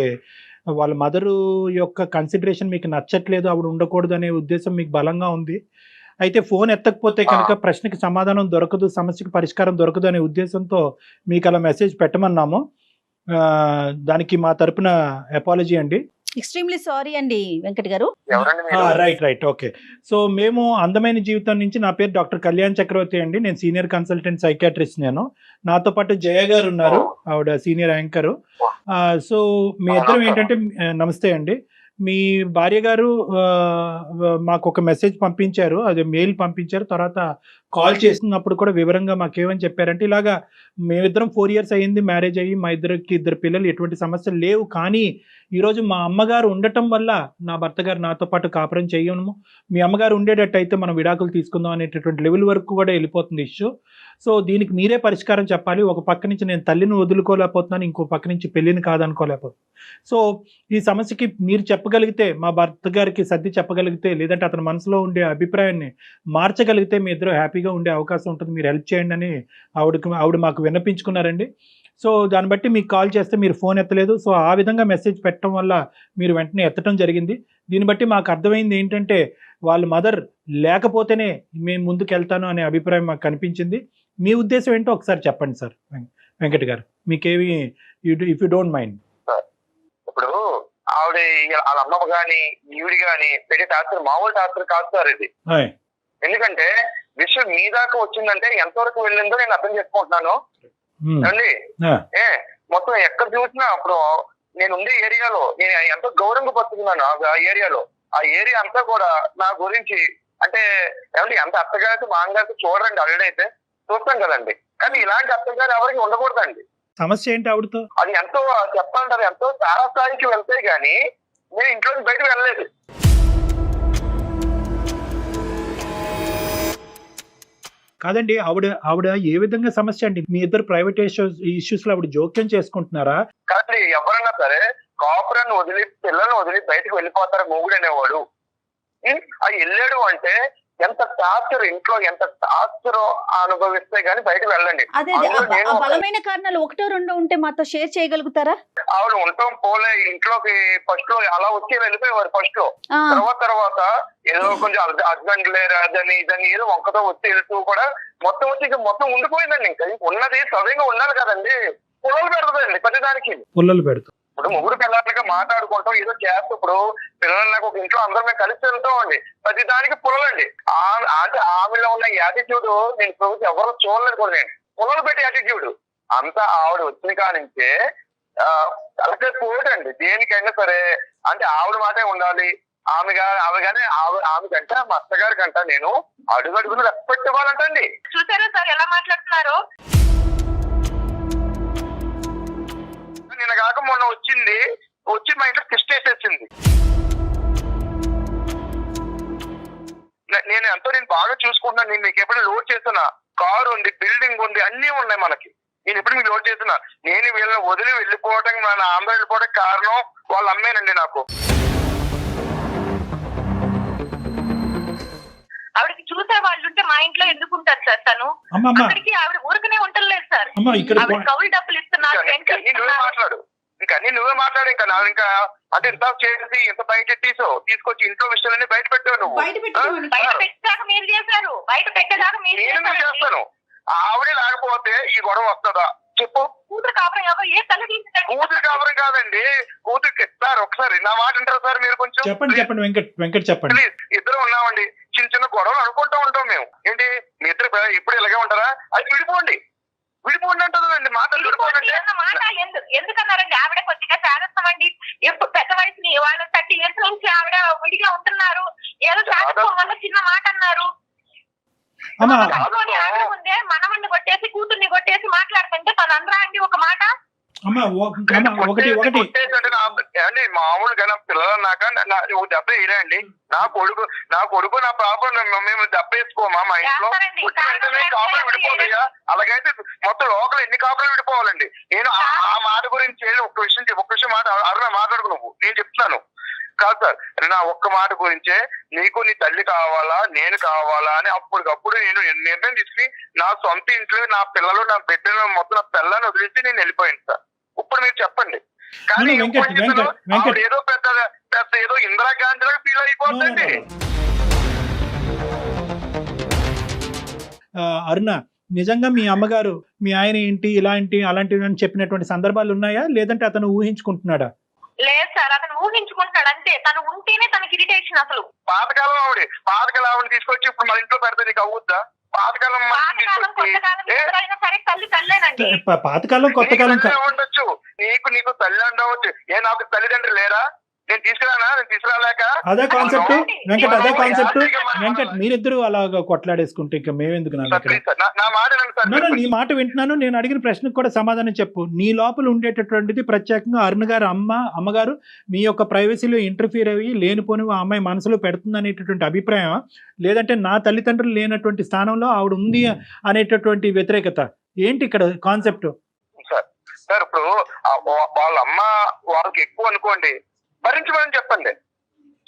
Speaker 3: వాళ్ళ మదరు యొక్క కన్సిడరేషన్ మీకు నచ్చట్లేదు, ఆవిడ ఉండకూడదు అనే ఉద్దేశం మీకు బలంగా ఉంది. అయితే ఫోన్ ఎత్తకపోతే కనుక ప్రశ్నకి సమాధానం దొరకదు, సమస్యకి పరిష్కారం దొరకదు అనే ఉద్దేశంతో మీకు అలా మెసేజ్ పెట్టమన్నాము. దానికి మా తరపున అపాలజీ అండి.
Speaker 4: ఎక్స్ట్రీమ్లీ సారీ అండి వెంకట్ గారు.
Speaker 3: Right okay. సో మేము అందమైన జీవితం నుంచి, నా పేరు డాక్టర్ కళ్యాణ్ చక్రవర్తి అండి, నేను సీనియర్ కన్సల్టెంట్ సైకాట్రిస్ట్. నేను నాతో పాటు జయ గారు ఉన్నారు, ఆవిడ సీనియర్ యాంకరు. సో మీ ఇద్దరం ఏంటంటే, నమస్తే అండి, మీ భార్య గారు మాకు ఒక మెసేజ్ పంపించారు, అది మెయిల్ పంపించారు. తర్వాత కాల్ చేసినప్పుడు కూడా వివరంగా మాకేమని చెప్పారంటే, ఇలాగా మేమిద్దరం 4 years అయ్యింది మ్యారేజ్ అయ్యి, మా ఇద్దరు పిల్లలు, ఎటువంటి సమస్యలు లేవు, కానీ ఈరోజు మా అమ్మగారు ఉండటం వల్ల నా భర్త గారు నాతో పాటు కాపురం చేయము, మీ అమ్మగారు ఉండేటట్టు అయితే మనం విడాకులు తీసుకుందాం అనేటటువంటి లెవెల్ వరకు కూడా వెళ్ళిపోతుంది ఇష్యూ. సో దీనికి మీరే పరిష్కారం చెప్పాలి. ఒక పక్క నుంచి నేను తల్లిని వదులుకోలేకపోతున్నాను, ఇంకో పక్క నుంచి పెళ్లిని కాదనుకోలేకపోతున్నాను. సో ఈ సమస్యకి మీరు చెప్పగలిగితే, మా భర్త గారికి సర్ది చెప్పగలిగితే, లేదంటే అతని మనసులో ఉండే అభిప్రాయాన్ని మార్చగలిగితే మీ ఇద్దరు హ్యాపీగా ఉండే అవకాశం ఉంటుంది. మీరు హెల్ప్ చేయండి అని ఆవిడ మాకు విన్నపించుకున్నారండి. సో దాన్ని బట్టి మీకు కాల్ చేస్తే మీరు ఫోన్ ఎత్తలేదు. సో ఆ విధంగా మెసేజ్ పెట్టడం వల్ల మీరు వెంటనే ఎత్తడం జరిగింది. దీన్ని బట్టి మాకు అర్థమైంది ఏంటంటే, వాళ్ళ మదర్ లేకపోతేనే మేము ముందుకు వెళ్తాను అనే అభిప్రాయం మాకు కనిపించింది. మీ ఉద్దేశం ఏంటో ఒకసారి చెప్పండి సార్ వెంకట్ గారు, మీకేమి, ఇఫ్ యూ డోంట్ మైండ్.
Speaker 5: ఇప్పుడు ఆవిడ వాళ్ళ అమ్మ గాని ఈవిడి గాని పెట్టే టార్చర్ మామూలు టార్చర్ కాదు సార్ ఇది. ఎందుకంటే విషయం మీ దాకా వచ్చిందంటే ఎంతవరకు వెళ్ళిందో నేను అర్థం చేసుకుంటున్నాను అండి. మొత్తం ఎక్కడ చూసినా అప్పుడు నేను ఉండే ఏరియాలో నేను ఎంతో గౌరవంగా పట్టుకున్నాను. ఆ ఏరియాలో ఆ ఏరియా అంతా కూడా నా గురించి అంటే ఏమంటే ఎంత అత్తగారికి మామగారికి చూడండి, అల్లుడైతే చూస్తాం కదండి, కానీ ఇలాంటి అత్తగారు ఎవరికి ఉండకూడదండి.
Speaker 3: సమస్య ఏంటి ఆవిడతో?
Speaker 5: అది ఎంతో చెప్పాలంటారు, ఎంతో తారాస్థాయికి వెళ్తే గానీ నేను ఇంట్లో నుంచి బయటకు వెళ్ళలేదు.
Speaker 3: కాదండి, ఆవిడ ఏ విధంగా సమస్య అండి? మీ ఇద్దరు ప్రైవేట్ ఇష్యూస్ లో ఆవిడ జోక్యం చేసుకుంటున్నారా?
Speaker 5: కానీ ఎవరన్నా సరే కాపురాన్ని వదిలి పిల్లల్ని వదిలి బయటకు వెళ్ళిపోతారు మొగుడు అనేవాడు. అది వెళ్ళాడు అంటే ఎంత టార్చర్, ఇంట్లో ఎంత టార్చర్ అనుభవిస్తే గానీ బయటకు వెళ్ళండి.
Speaker 4: అదే ఆ బలమైన కారణాలు ఒకటో రెండో ఉంటే మాతో షేర్ చేయగలుగుతారా?
Speaker 5: ఆవిడ ఉంటాం పోలే ఇంట్లోకి ఫస్ట్ లో అలా వచ్చి వెళ్ళిపోయేవారు ఫస్ట్ లో. తర్వాత ఏదో కొంచెం హస్బెండ్ లేరు అదని ఇదని ఏదో వంకతో వచ్చి వెళ్తూ కూడా మొత్తం వచ్చి ఇంకా మొత్తం ఉండిపోయిందండి. ఇంకా ఉన్నది సవ్యంగా ఉండాలి కదండి. పుల్లలు పెడుతుందండి ప్రతిదానికి.
Speaker 3: పుల్లలు పెడుతుంది.
Speaker 5: ఇప్పుడు ముగ్గురు పిల్లలకి మాట్లాడుకుంటాం ఏదో చేస్తూ ఇప్పుడు పిల్లలు నాకు ఒక ఇంట్లో అందరం మేము కలిసి వెళ్తాం అండి. ప్రతి దానికి పుల్లలండి. అంటే ఆమెలో ఉన్న యాటిట్యూడ్ నేను ఇప్పుడు ఎవరు చూడలేదు కూడా. నేను పుల్లలు పెట్టి యాటిట్యూడ్ అంతా ఆవిడ వచ్చిన కానించే అలాగే పోటండి. దేనికైనా సరే అంటే ఆవిడ మాటే ఉండాలి. ఆమె కంట మా అత్తగారి కంట నేను అడుగడుగును రెస్పెక్ట్ ఇవ్వాలంటండి.
Speaker 2: చూసారా సార్ ఎలా మాట్లాడుతున్నారు?
Speaker 5: నిన్న కాక మొన్న వచ్చి మా ఇంట్లో టెస్ట్ వేసేసింది. నేను బాగా చూసుకుంటున్నాను. నేను మీకు ఎప్పుడు లోడ్ చేస్తున్నా, కారు ఉంది, బిల్డింగ్ ఉంది, అన్ని ఉన్నాయి మనకి. నేను ఎప్పుడు మీకు లోడ్ చేస్తున్నా. నేను వీళ్ళని వదిలి వెళ్ళిపోవడానికి మన ఆంధ్ర వెళ్ళిపోవడానికి కారణం వాళ్ళ అమ్మేనండి. నాకు
Speaker 2: ఆవిడకి చూసే వాళ్ళు ఉంటే మా ఇంట్లో ఎందుకు ఉంటారు సార్? తను అక్కడికి ఆవిడ ఊరికనే ఉండలేదు సార్. కౌలు డబ్బులు ఇస్తున్నారు.
Speaker 5: నువ్వే మాట్లాడు. ఇంకా నాది ఇంకా అంటే ఇంత చేసి ఇంత బయట తీసుకొచ్చి ఇంట్లో విషయాలన్నీ బయట పెట్టావు నువ్వు.
Speaker 2: బయట పెట్టాక మీరు చేశారు. బయట పెట్టేదాకా నేను
Speaker 5: చేస్తాను. ఆవిడే లేకపోతే ఈ గొడవ వస్తుందా చెప్పు?
Speaker 2: కూతురు కాపురం ఏ తల్లి
Speaker 5: కూతురు కాపురం కాదండి. కూతురికి సార్ ఒకసారి నా మాట అంటారు సార్ మీరు కొంచెం?
Speaker 3: చెప్పండి వెంకట్ చెప్పండి.
Speaker 5: ప్లీజ్. ఇద్దరు ఉన్నామండి, చిన్న గొడవలు అనుకుంటూ ఉంటాం మేము. ఏంటి మీ ఇద్దరు ఇప్పుడు ఇలాగే ఉంటారా? అది విడిపోండి అంటుందండి. మాటలు
Speaker 2: ఎందుకన్నారండి? ఆవిడ కొద్దిగా శారత్వం అండి. ఎప్పుడు పెద్ద వయసుని వాళ్ళు 30 years నుంచి ఆవిడ విడిగా ఉంటున్నారు. ఏదో శారత్వం వల్ల చిన్న మాట అన్నారు. ఆవిడ ముందే మనవన్ని కొట్టేసి కూతుర్ని కొట్టేసి మాట్లాడుతుంటే తను అందరా అండి ఒక మాట.
Speaker 5: మామూలుగా నా పిల్లలు అన్నాక దెబ్బ వేయరండి. నా కొడుకు నా పాప మేము దెబ్బ వేసుకోమా మా ఇంట్లో వెంటనే కాపురం విడిపోతాయా? అలాగైతే మొత్తం లోకల్ ఎన్ని కాపురం విడిపోవాలండి? నేను ఆ మాట గురించి ఒక్క విషయం మాట్లాడుకు నువ్వు. నేను చెప్తున్నాను కాదు సార్, నా ఒక్క మాట గురించే నీకు నీ తల్లి కావాలా నేను కావాలా అని అప్పటికప్పుడు నేను నిర్ణయం తీసుకుని నా సొంత ఇంట్లో నా పిల్లలు నా బిడ్డలు మొత్తం నా పిల్లల్ని వదిలించి నేను వెళ్ళిపోయాను సార్. ఇప్పుడు మీరు చెప్పండి. కానీ ఏదో పెద్ద ఏదో ఇందిరాగాంధీ ఫీల్ అయిపోతుంది.
Speaker 3: అరుణ, నిజంగా మీ అమ్మగారు మీ ఆయన ఏంటి ఇలాంటి అలాంటివి అని చెప్పినటువంటి సందర్భాలు ఉన్నాయా, లేదంటే అతను ఊహించుకుంటున్నాడా?
Speaker 2: లేదు సార్, అతను ఊహించుకుంటాడు అంతే. తను ఉంటేనే తనకి ఇరిటేషన్. అసలు
Speaker 5: పాతకాలం ఆవిడ తీసుకొచ్చి ఇప్పుడు మన ఇంట్లో పెడితే నీకు అవుద్దా? పాతకాలం
Speaker 3: పాతకాలం కొత్తకాలం
Speaker 5: ఉండొచ్చు. నీకు తల్లి ఉండవచ్చు. నాకు తల్లిదండ్రులు లేరా? నేను తీసుకురాలేక
Speaker 3: అదే కాన్సెప్ట్ వెంకట్ మీరిద్దరు అలాగా కొట్లాడేసుకుంటే ఇంకా మేమెందుకు? నీ మాట వింటున్నాను. నేను అడిగిన ప్రశ్నకు కూడా సమాధానం చెప్పు. నీ లోపల ఉండేటటువంటిది ప్రత్యేకంగా అరుణ్ గారు అమ్మగారు మీ యొక్క ప్రైవసీలో ఇంటర్ఫీర్ అయ్యి లేనిపోని ఆ అమ్మాయి మనసులో పెడుతుంది అనేటటువంటి అభిప్రాయం, లేదంటే నా తల్లిదండ్రులు లేనటువంటి స్థానంలో ఆవిడ ఉంది అనేటటువంటి వ్యతిరేకత ఏంటి ఇక్కడ కాన్సెప్ట్?
Speaker 5: సార్ ఇప్పుడు వాళ్ళ అమ్మ వాళ్ళకి ఎక్కువ అనుకోండి, భరించమని చెప్పండి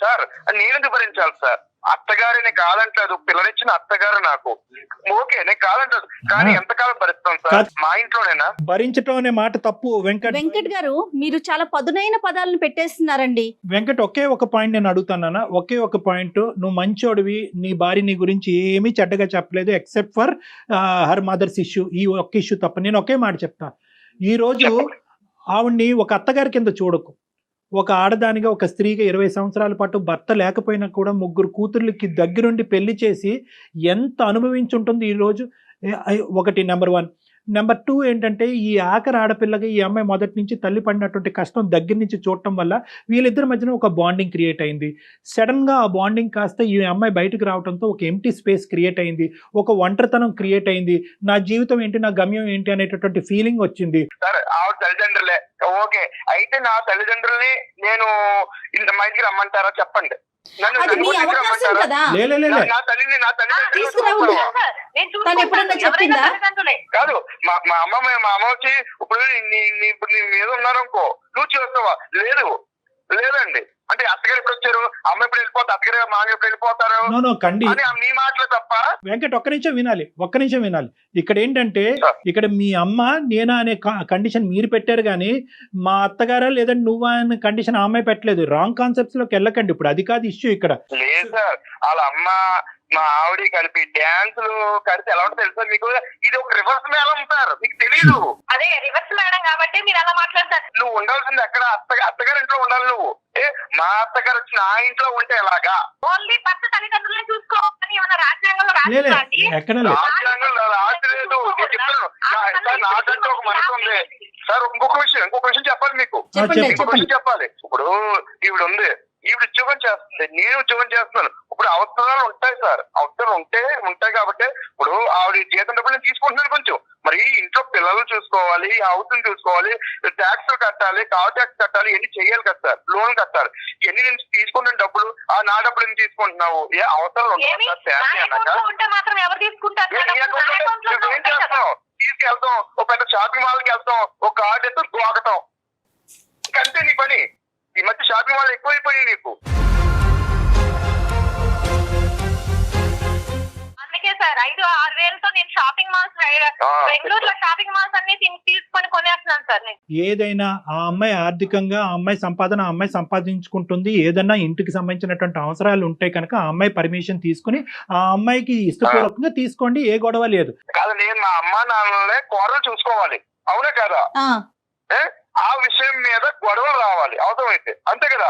Speaker 5: సార్. నేనెందుకు భరించాలి సార్? అత్తగారిని కాదంటలేదు, పిల్లనిచ్చిన అత్తగారు నాకు ఓకే, నేను కాదంటలేదు. కానీ ఎంతకాలం భరిస్తాను సార్? మా ఇంట్లోనేనా
Speaker 3: భరించటం అనే మాట తప్పు.
Speaker 4: వెంకట్ గారు మీరు చాలా పదునైన పదాలను పెట్టేస్తున్నారండి.
Speaker 3: వెంకట్, ఒకే ఒక పాయింట్ నేను అడుగుతానా, ఒకే ఒక పాయింట్. నువ్వు మంచోడివి, నీ భార్య నీ గురించి ఏమీ చెడ్డగా చెప్పలేదు except for her mothers issue. ఈ ఒక్క ఇష్యూ తప్ప. నేను ఒకే మాట చెప్తా. ఈ రోజు ఆవిడ్ని ఒక అత్తగారి కింద చూడకు. ఒక ఆడదానిగా, ఒక స్త్రీగా 20 సంవత్సరాల పాటు భర్త లేకపోయినా కూడా 3 కూతుర్లకి దగ్గరుండి పెళ్లి చేసి ఎంత అనుభవించి ఉంటుంది ఈరోజు. ఒకటి నెంబర్ 1. నెంబర్ 2 ఏంటంటే ఈ ఆఖరి ఆడపిల్లకి ఈ అమ్మాయి మొదటి నుంచి తల్లి పడినటువంటి కష్టం దగ్గర నుంచి చూడటం వల్ల వీళ్ళిద్దరి మధ్యన ఒక బాండింగ్ క్రియేట్ అయింది. సడన్గా ఆ బాండింగ్ కాస్త ఈ అమ్మాయి బయటకు రావడంతో ఒక ఎంటీ స్పేస్ క్రియేట్ అయింది, ఒక ఒంటరితనం క్రియేట్ అయింది. నా జీవితం ఏంటి, నా గమ్యం ఏంటి అనేటటువంటి ఫీలింగ్ వచ్చింది.
Speaker 5: సరే ఆవిడ తల్లిదండ్రులే ఓకే, అయితే నా తల్లిదండ్రుల్ని నేను ఇంత మా ఇంటికి రమ్మంటారా చెప్పండి. నన్ను
Speaker 4: అది మీ
Speaker 5: కూడా ఇంటికి
Speaker 4: అవకాశం
Speaker 5: రమ్మంటారా?
Speaker 4: కదా.
Speaker 3: లేలే
Speaker 5: నా తల్లిని నా తల్లిదండ్రులు
Speaker 4: తీసుకురావద్దు.
Speaker 5: చూసుకోవాలి.
Speaker 2: నేను
Speaker 4: తను ఎప్పుడన్నా
Speaker 2: చూసుకుంటాను, ఎవరైనా
Speaker 4: చెప్పిందా?
Speaker 2: తల్లిదండ్రులే.
Speaker 5: కాదు మా అమ్మ వచ్చి ఇప్పుడు ఇప్పుడు నీ మీద ఉన్నారనుకో నువ్వు చేస్తావా? లేదండి అంటే అత్తగారు ఎప్పుడు వచ్చారు, అమ్మ ఎప్పుడు వెళ్ళిపోతారు, అత్తగారు మామ ఎప్పుడు వెళ్ళిపోతారు
Speaker 3: నో కండి
Speaker 5: అని నీ మాటలు తప్ప.
Speaker 3: వెంకట్ ఒక్క నిమిషం వినాలి. ఇక్కడ ఏంటంటే ఇక్కడ మీ అమ్మ నేనా అనే కండిషన్ మీరు పెట్టారు కానీ మా అత్తగారా లేదంటే నువ్వా అనే కండిషన్ ఆ అమ్మాయి పెట్టలేదు. రాంగ్ కాన్సెప్ట్స్ లోకి వెళ్ళకండి. ఇప్పుడు అది కాదు ఇష్యూ ఇక్కడ.
Speaker 5: లేదు సార్, వాళ్ళ అమ్మ మా ఆవిడ కలిపి డ్యాన్సులు కలిసి ఎలా ఉంటుందో తెలుసా మీకు? ఇది ఒక రివర్స్ మేళం సార్, మీకు తెలీదు.
Speaker 2: అదే రివర్స్ మేడం కాబట్టి మీరు అలా మాట్లాడతారు.
Speaker 5: నువ్వు ఉండాల్సింది ఎక్కడ? అత్తగారి ఇంట్లో ఉండాలి నువ్వు. మా అత్తగారు వచ్చి నా ఇంట్లో ఉంటే ఎలాగా?
Speaker 2: ఓన్లీ భర్త తల్లిదండ్రులను చూసుకోవాలని ఏమైనా రాజ్యాంగంలో
Speaker 3: లేలే
Speaker 2: రాసిందండి?
Speaker 3: ఎక్కడ లేదు.
Speaker 5: రాజ్యాంగంలో రాసి లేదు. నేను చెప్తాను సార్, నాకంటే ఒక మనసు ఉంది సార్. ఇంకొక విషయం చెప్పాలి మీకు. ఇంకొక విషయం చెప్పాలి. ఇప్పుడు ఈవిడ ఉంది, ఈవిడ ఉద్యోగం చేస్తుంది, నేను ఉద్యోగం చేస్తున్నాను. ఇప్పుడు అవసరాలు ఉంటాయి సార్, అవసరాలు ఉంటాయి కాబట్టి ఇప్పుడు ఆవిడ జీతం డబ్బులు నేను తీసుకుంటున్నాను కొంచెం. మరి ఇంట్లో పిల్లలు చూసుకోవాలి, హౌస్ చూసుకోవాలి, ట్యాక్స్ కట్టాలి, కార్ ట్యాక్స్ కట్టాలి, ఇవన్నీ చేయాలి కదా సార్. లోన్ కట్టాలి, ఇవన్నీ నేను తీసుకుంటున్న డబ్బులు నా డబ్బులు ఎందుకు తీసుకుంటున్నావు? ఏ అవసరాలు ఉంటాయి సార్. ఫ్యామిలీ అన్నాక
Speaker 2: ఉంటే మాత్రం ఎవరు తీసుకుంటారు?
Speaker 5: ఏం చేస్తాం? తీసుకెళ్తాం, ఒక పెద్ద షాపింగ్ మాల్కి వెళ్తాం, ఒక కార్డు ఎత్తు గోకటం, ఇంకంతే నీ పని. ఈ మధ్య షాపింగ్ మాల్ ఎక్కువైపోయింది నీకు.
Speaker 2: అందుకే సార్ 5-6 వేలతో నేను షాపింగ్ మాల్స్ బెంగళూరులో షాపింగ్ మాల్స్ అన్ని తీసుకొని కొనేస్తున్నాను సార్ నేను.
Speaker 3: ఏదైనా ఆ అమ్మాయి ఆర్థికంగా ఆ అమ్మాయి సంపాదన ఆ అమ్మాయి సంపాదించుకుంటుంది. ఏదన్నా ఇంటికి సంబంధించినటువంటి అవసరాలు ఉంటాయి కనుక ఆ అమ్మాయి పర్మిషన్ తీసుకుని ఆ అమ్మాయికి ఇష్టపూర్వకంగా తీసుకోండి, ఏ గొడవ లేదు.
Speaker 5: కాదు, నేను మా అమ్మ నాన్నలే కూరలు చూసుకోవాలి, అవునా కదా? ఆ విషయం మీద గొడవలు రావాలి అవసరమైతే, అంతే కదా?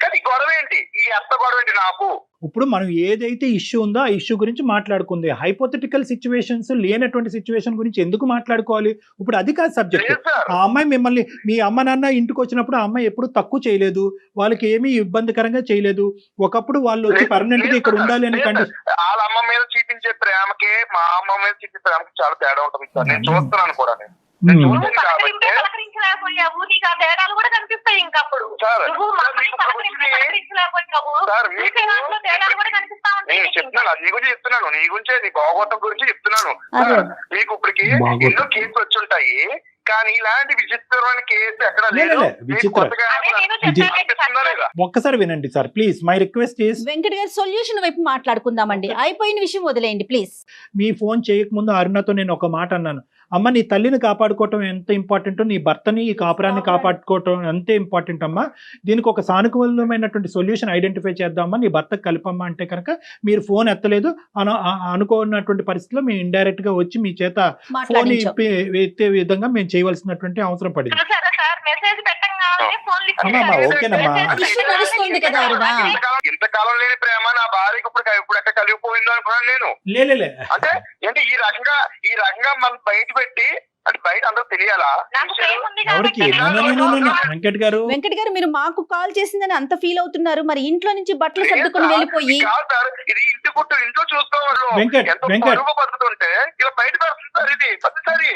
Speaker 5: కానీ గొడవ ఏంటి? ఈ అత్త గొడవ ఏంటి నాకు?
Speaker 3: ఇప్పుడు మనం ఏదైతే ఇష్యూ ఉందో ఆ ఇష్యూ గురించి మాట్లాడుకుంది. హైపోథెటికల్ సిచ్యువేషన్స్ లేనటువంటి సిచ్యువేషన్ గురించి ఎందుకు మాట్లాడుకోవాలి? ఇప్పుడు అది కాదు సబ్జెక్ట్. ఆ అమ్మాయి మిమ్మల్ని మీ అమ్మ నాన్న ఇంటికి వచ్చినప్పుడు ఆ అమ్మాయి ఎప్పుడు తక్కువ చేయలేదు, వాళ్ళకి ఏమీ ఇబ్బందికరంగా చేయలేదు. ఒకప్పుడు వాళ్ళు వచ్చి పర్మనెంట్ గా ఇక్కడ ఉండాలి అనే కండిషన్.
Speaker 5: వాళ్ళ అమ్మ మీద చూపించే ప్రేమకి మా అమ్మ మీద చూపించే ప్రేమకి చాలా తేడా ఉంటుంది సార్. నేను చూస్తున్నాను కూడా.
Speaker 2: పలకరించలేకపోయావు, నీకు ఆ తేడాలు కూడా కనిపిస్తాయి. ఇంకప్పుడు నువ్వు పలకరించలేకపోయావు, తేడాలు కూడా కనిపిస్తా ఉంటాయి.
Speaker 5: నీ గురించి చెప్తున్నాను, నీ గురించే, నీ భాగవతం గురించి చెప్తున్నాను. మీకు ఇప్పటికి ఎన్నో కేసులు వచ్చి ఉంటాయి, కానీ ఇలాంటి విచిత్రమైన కేసు ఎక్కడ లేదు.
Speaker 3: ఒక్కసారి వినండి sir please. My request is
Speaker 4: Venkat గారు సొల్యూషన్ వైపు మాట్లాడుకుందామండి. అయిపోయిన విషయం వదిలేయండి ప్లీజ్.
Speaker 3: మీ ఫోన్ చేయకముందు అరుణతో నేను ఒక మాట అన్నాను, అమ్మ నీ తల్లిని కాపాడుకోవటం ఎంత ఇంపార్టెంటో నీ భర్తని ఈ కాపురాన్ని కాపాడుకోవటం అంతే ఇంపార్టెంట్ అమ్మా. దీనికి ఒక సానుకూలమైనటువంటి సొల్యూషన్ ఐడెంటిఫై చేద్దామా, నీ భర్తకు కలిపమ్మా అంటే కనుక మీరు ఫోన్ ఎత్తలేదు. అనుకోనటువంటి పరిస్థితిలో మేము ఇండైరెక్ట్ గా వచ్చి మీ చేత ఫోన్ ఎత్తే విధంగా మేము చేయవలసినటువంటి అవసరం పడింది. ఓకేనమ్మా.
Speaker 5: ఇంతకాలం లేని ప్రేమ నా భార్యకి ఇప్పుడు ఎక్కడ కలిగిపోయిందో అనుకున్నాను నేను.
Speaker 3: లేలే
Speaker 5: అంటే ఏంటి ఈ రకంగా మనం బయట పెట్టి అంటే బయట అందరూ తెలియాలా?
Speaker 3: ఎవరికి? వెంకట్ గారు
Speaker 4: మీరు మాకు కాల్ చేసిందని అంత ఫీల్ అవుతున్నారు, మరి ఇంట్లో నుంచి బట్టలు సర్దుకొని వెళ్ళిపోయి
Speaker 5: ఇది ఇంటి గుట్టు ఇంట్లో చూసుకోవాలి. బతుకుతుంటే ఇలా బయట పెడుతున్నారు. ఇది ప్రతిసారి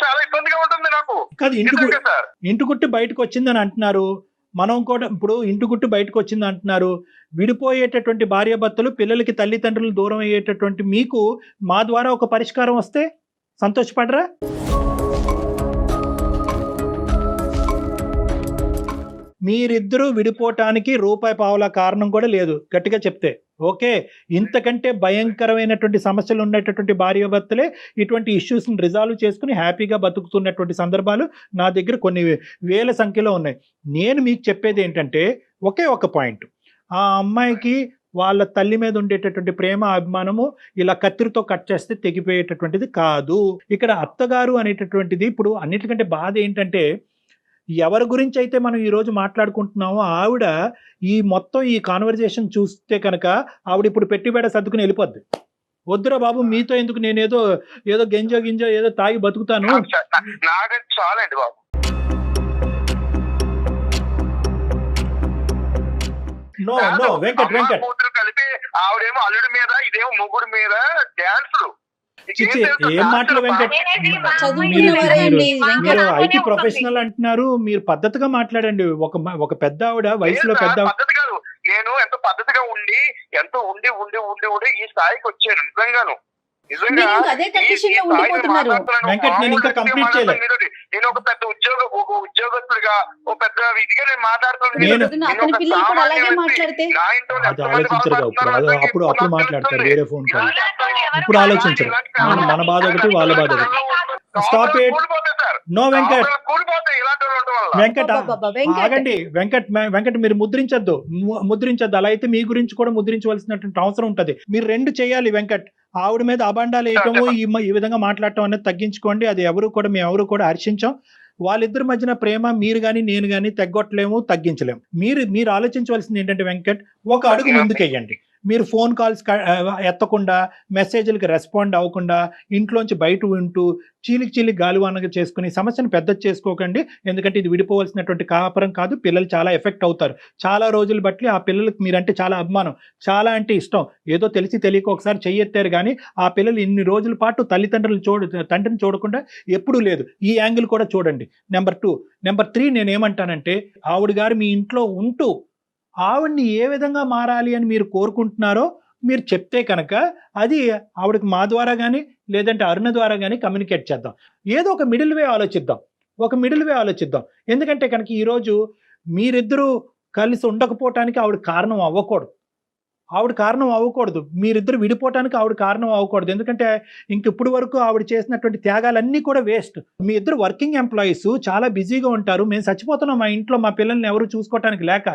Speaker 5: చాలా ఇబ్బందిగా ఉంటుంది నాకు.
Speaker 3: ఇంటి గుట్టు బయటకు వచ్చిందని అంటున్నారు, మనం కూడా ఇప్పుడు ఇంటి గుట్టు బయటకు వచ్చింది అంటున్నారు. విడిపోయేటటువంటి భార్యాభర్తలు పిల్లలకి తల్లిదండ్రులు దూరం అయ్యేటటువంటి మీకు మా ద్వారా ఒక పరిష్కారం వస్తే సంతోషపడరా? మీరిద్దరూ విడిపోవటానికి రూపాయి పావుల కారణం కూడా లేదు గట్టిగా చెప్తే. ఓకే, ఇంతకంటే భయంకరమైనటువంటి సమస్యలు ఉన్నటువంటి భార్యాభర్తలే ఇటువంటి ఇష్యూస్ని రిజాల్వ్ చేసుకుని హ్యాపీగా బతుకుతున్నటువంటి సందర్భాలు నా దగ్గర కొన్ని వేల సంఖ్యలో ఉన్నాయి. నేను మీకు చెప్పేది ఏంటంటే ఒకే ఒక పాయింట్, ఆ అమ్మాయికి వాళ్ళ తల్లి మీద ఉండేటటువంటి ప్రేమ అభిమానము ఇలా కత్తిరితో కట్ చేస్తే తెగిపోయేటటువంటిది కాదు. ఇక్కడ అత్తగారు అనేటటువంటిది ఇప్పుడు అన్నిటికంటే బాధ ఏంటంటే ఎవరి గురించి అయితే మనం ఈరోజు మాట్లాడుకుంటున్నామో ఆవిడ ఈ మొత్తం ఈ కాన్వర్జేషన్ చూస్తే కనుక ఆవిడ ఇప్పుడు పెట్టిబేడ సర్దుకుని వెళ్ళిపోద్ది. వద్దురా బాబు, మీతో ఎందుకు, నేను ఏదో గింజ ఏదో తాగి బతుకుతాను.
Speaker 5: నాకైతే చాలండి బాబు.
Speaker 3: నో వెంకట్
Speaker 5: కూతురు కలిపి ఆవిడేమో అల్లుడి మీద, ఇదేమో మొగుడు మీద డాన్సులు.
Speaker 3: చిచ్చి, ఏం మాటలు వెంకట్, మీరు ఐటీ ప్రొఫెషనల్ అంటున్నారు, మీరు పద్ధతిగా మాట్లాడండి. ఒక పెద్ద ఆవిడ, వయసులో పెద్ద
Speaker 5: పద్ధతి కాదు. నేను ఎంతో పద్ధతిగా ఉండి ఈ స్థాయికి వచ్చాను. నిజంగాను
Speaker 3: వెంకట్, నేను ఇంకా కంప్లీట్ చేయలేదు.
Speaker 5: నేను ఒక పెద్ద ఉద్యోగస్తుడిగా ఒక పెద్ద ఇదిగా నేను మాట్లాడుతున్నాను.
Speaker 3: అది ఆలోచించరు అప్పుడు మాట్లాడతారు వేరే ఫోన్ కాల్. ఇప్పుడు ఆలోచించరు. మన బాధ ఒకటి, వాళ్ళ బాధ ఒకటి. Stop it. నో వెంకట్, ఆగండి వెంకట్, మీరు ముద్రించద్దు. అలా అయితే మీ గురించి కూడా ముద్రించవలసినటువంటి అవసరం ఉంటది. మీరు రెండు చేయాలి వెంకట్. ఆవిడ మీద అబాండాలు వేయటము, ఈ విధంగా మాట్లాడటం అనేది తగ్గించుకోండి. అది మేము ఎవరు కూడా హర్షించాం. వాళ్ళిద్దరి మధ్యన ప్రేమ మీరు గాని నేను గాని తగ్గొట్టలేము, తగ్గించలేము. మీరు ఆలోచించవలసింది ఏంటంటే వెంకట్, ఒక అడుగు ముందుకెయ్యండి. మీరు ఫోన్ కాల్స్ ఎత్తకుండా, మెసేజ్లకి రెస్పాండ్ అవ్వకుండా, ఇంట్లోంచి బయట ఉంటూ చీలికి గాలివానగా చేసుకుని సమస్యను పెద్ద చేసుకోకండి. ఎందుకంటే ఇది విడిపోవలసినటువంటి కాపురం కాదు. పిల్లలు చాలా ఎఫెక్ట్ అవుతారు. చాలా రోజులు బట్టి ఆ పిల్లలకు మీరంటే చాలా అభిమానం, చాలా అంటే ఇష్టం. ఏదో తెలిసి తెలియక ఒకసారి చెయ్యెత్తారు కానీ ఆ పిల్లలు ఇన్ని రోజుల పాటు తండ్రిని చూడకుండా ఎప్పుడూ లేదు. ఈ యాంగిల్ కూడా చూడండి. నెంబర్ 2. నెంబర్ 3, నేనేమంటానంటే, ఆవిడ గారు మీ ఇంట్లో ఉంటూ ఆవిడ్ని ఏ విధంగా మారాలి అని మీరు కోరుకుంటున్నారో మీరు చెప్తే కనుక అది ఆవిడకి మా ద్వారా కానీ లేదంటే అరుణ ద్వారా కానీ కమ్యూనికేట్ చేద్దాం. ఏదో ఒక మిడిల్ వే ఆలోచిద్దాం. ఎందుకంటే కనుక ఈరోజు మీరిద్దరూ కలిసి ఉండకపోవటానికి ఆవిడ కారణం అవ్వకూడదు. మీరిద్దరు విడిపోవటానికి ఆవిడ కారణం అవ్వకూడదు. ఎందుకంటే ఇప్పుడు వరకు ఆవిడ చేసినటువంటి త్యాగాలన్నీ కూడా వేస్ట్. మీ ఇద్దరు వర్కింగ్ ఎంప్లాయీస్, చాలా బిజీగా ఉంటారు. మేము చచ్చిపోతున్నాం మా ఇంట్లో మా పిల్లల్ని ఎవరు చూసుకోవటానికి లేక.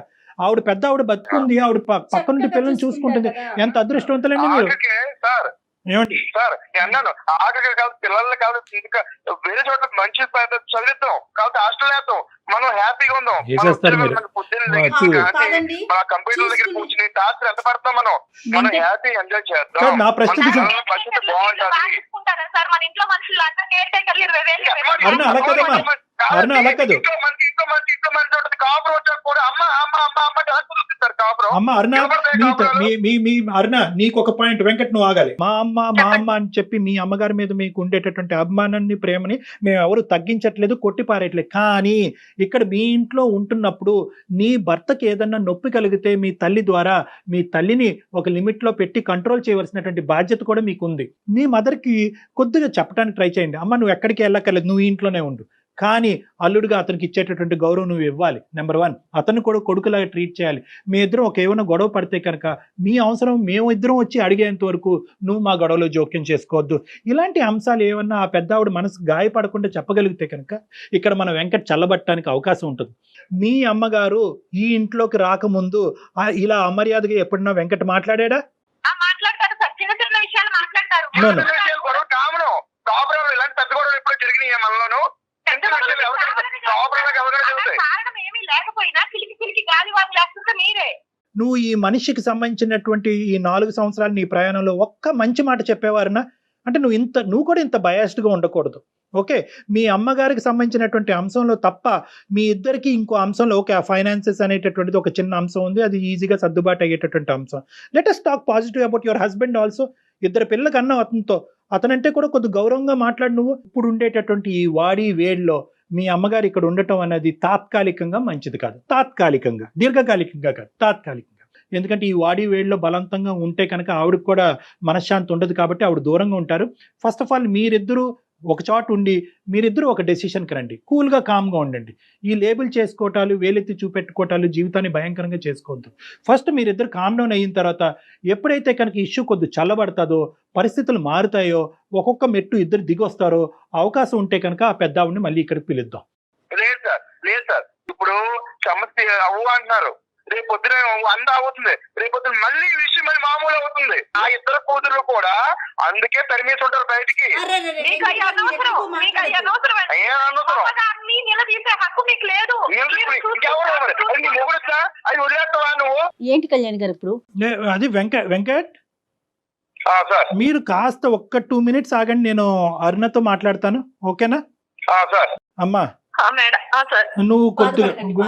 Speaker 3: ఆవిడ పెద్ద ఆవిడ బతుకుంది, ఆవిడ పక్క నుండి పిల్లల్ని చూసుకుంటుంది. ఎంత అదృష్టవంతులండి మీరు. ఏమండి
Speaker 5: సార్, అన్నాను ఆఖరి కాదు, పిల్లల్ని కాదు, ఇంకా వేరే చోట్ల మంచి చదివిద్దాం, కాబట్టి హాస్టల్ వేద్దాం, మనం హ్యాపీగా ఉందాం. కంప్యూటర్ దగ్గర కూర్చుని టాస్క్ ఎంత పడతాం, మనం హ్యాపీ ఎంజాయ్ చేద్దాం.
Speaker 3: నా ప్రశ్న
Speaker 5: బాగుంటది.
Speaker 3: అలా కాదు అరుణ, నీకు ఒక పాయింట్ వెంకట్, నువ్వు ఆగాలి. మా అమ్మ అని చెప్పి మీ అమ్మగారి మీద మీకు ఉండేటటువంటి అభిమానాన్ని, ప్రేమని మేము ఎవరు తగ్గించట్లేదు, కొట్టిపారేయట్లేదు. కానీ ఇక్కడ మీ ఇంట్లో ఉంటున్నప్పుడు నీ భర్తకి ఏదన్నా నొప్పి కలిగితే మీ తల్లి ద్వారా మీ తల్లిని ఒక లిమిట్ లో పెట్టి కంట్రోల్ చేయవలసినటువంటి బాధ్యత కూడా మీకు ఉంది. మీ మదర్కి కొద్దిగా చెప్పడానికి ట్రై చేయండి. అమ్మ, నువ్వు ఎక్కడికి వెళ్ళక్కర్లేదు, నువ్వు ఇంట్లోనే ఉండు. కానీ అల్లుడిగా అతనికి ఇచ్చేటటువంటి గౌరవం నువ్వు ఇవ్వాలి. నెంబర్ 1, అతను కూడా కొడుకులాగా ట్రీట్ చేయాలి. మీ ఇద్దరం ఏమైనా గొడవ పడితే కనుక మీ అవసరం మేము ఇద్దరం వచ్చి అడిగేంత వరకు నువ్వు మా గొడవలో జోక్యం చేసుకోవద్దు. ఇలాంటి అంశాలు ఏమన్నా ఆ పెద్ద ఆవిడ మనసు గాయపడకుండా చెప్పగలిగితే కనుక ఇక్కడ మన వెంకట్ చల్లబట్టడానికి అవకాశం ఉంటుంది. మీ అమ్మగారు ఈ ఇంట్లోకి రాకముందు ఇలా అమర్యాదగా ఎప్పుడన్నా వెంకట్ మాట్లాడా? నువ్వు ఈ మనిషికి సంబంధించినటువంటి ఈ 4 సంవత్సరాలు నీ ప్రయాణంలో ఒక్క మంచి మాట చెప్పేవారనా? అంటే నువ్వు కూడా ఇంత బయాస్డ్ గా ఉండకూడదు. ఓకే, మీ అమ్మగారికి సంబంధించినటువంటి అంశంలో తప్ప మీ ఇద్దరికి ఇంకో అంశంలో ఓకే, ఆ ఫైనాన్సెస్ అనేటటువంటిది ఒక చిన్న అంశం ఉంది, అది ఈజీగా సర్దుబాటు అయ్యేటటువంటి అంశం. Let us talk positive about your husband also. 2 పిల్లల కన్నా అతనంటే కూడా కొద్ది గౌరవంగా మాట్లాడు. నువ్వు ఇప్పుడు ఉండేటటువంటి ఈ వాడి వేడిలో మీ అమ్మగారు ఇక్కడ ఉండటం అనేది తాత్కాలికంగా మంచిది కాదు. దీర్ఘకాలికంగా కాదు, తాత్కాలికంగా. ఎందుకంటే ఈ వాడి వేడిలో బలవంతంగా ఉంటే కనుక ఆవిడకి కూడా మనశ్శాంతి ఉండదు. కాబట్టి ఆవిడ దూరంగా ఉంటారు. ఫస్ట్ ఆఫ్ ఆల్ మీరిద్దరూ ఒక చోట ఉండి మీరిద్దరూ ఒక డెసిషన్కి రండి. కూల్గా, కామ్గా ఉండండి. ఈ లేబుల్ చేసుకోవటాలు, వేలెత్తి చూపెట్టుకోవటాలు జీవితాన్ని భయంకరంగా చేసుకోవద్దు. ఫస్ట్ మీరిద్దరు కామ్ డౌన్ అయిన తర్వాత ఎప్పుడైతే కనుక ఇష్యూ కొద్ది చల్లబడతాదో, పరిస్థితులు మారుతాయో, ఒక్కొక్క మెట్టు ఇద్దరు దిగొస్తారో అవకాశం ఉంటే కనుక ఆ పెద్ద ఆవిడని మళ్ళీ ఇక్కడికి పిలుద్దాం.
Speaker 5: లేదు సార్, ఇప్పుడు సమస్య అవ్వు అంటున్నారు, రేపొద్దున అంద అవుతుంది, రేపొద్దున మళ్ళీ ఈ విషయం మళ్ళీ మామూలు అవుతుంది. ఆ ఇద్దరు కూతురు కూడా అందుకే తరిమేసి ఉంటారు బయటికి.
Speaker 4: ఏంటి కళ్యాణ్ గారు ఇప్పుడు
Speaker 3: అది వెంకట్
Speaker 5: సార్
Speaker 3: మీరు కాస్త ఒక్క 2 minutes ఆగండి, నేను అరుణతో మాట్లాడతాను, ఓకేనా?
Speaker 5: సార్
Speaker 3: అమ్మా
Speaker 2: మేడం సార్
Speaker 3: నువ్వు కొద్దిగా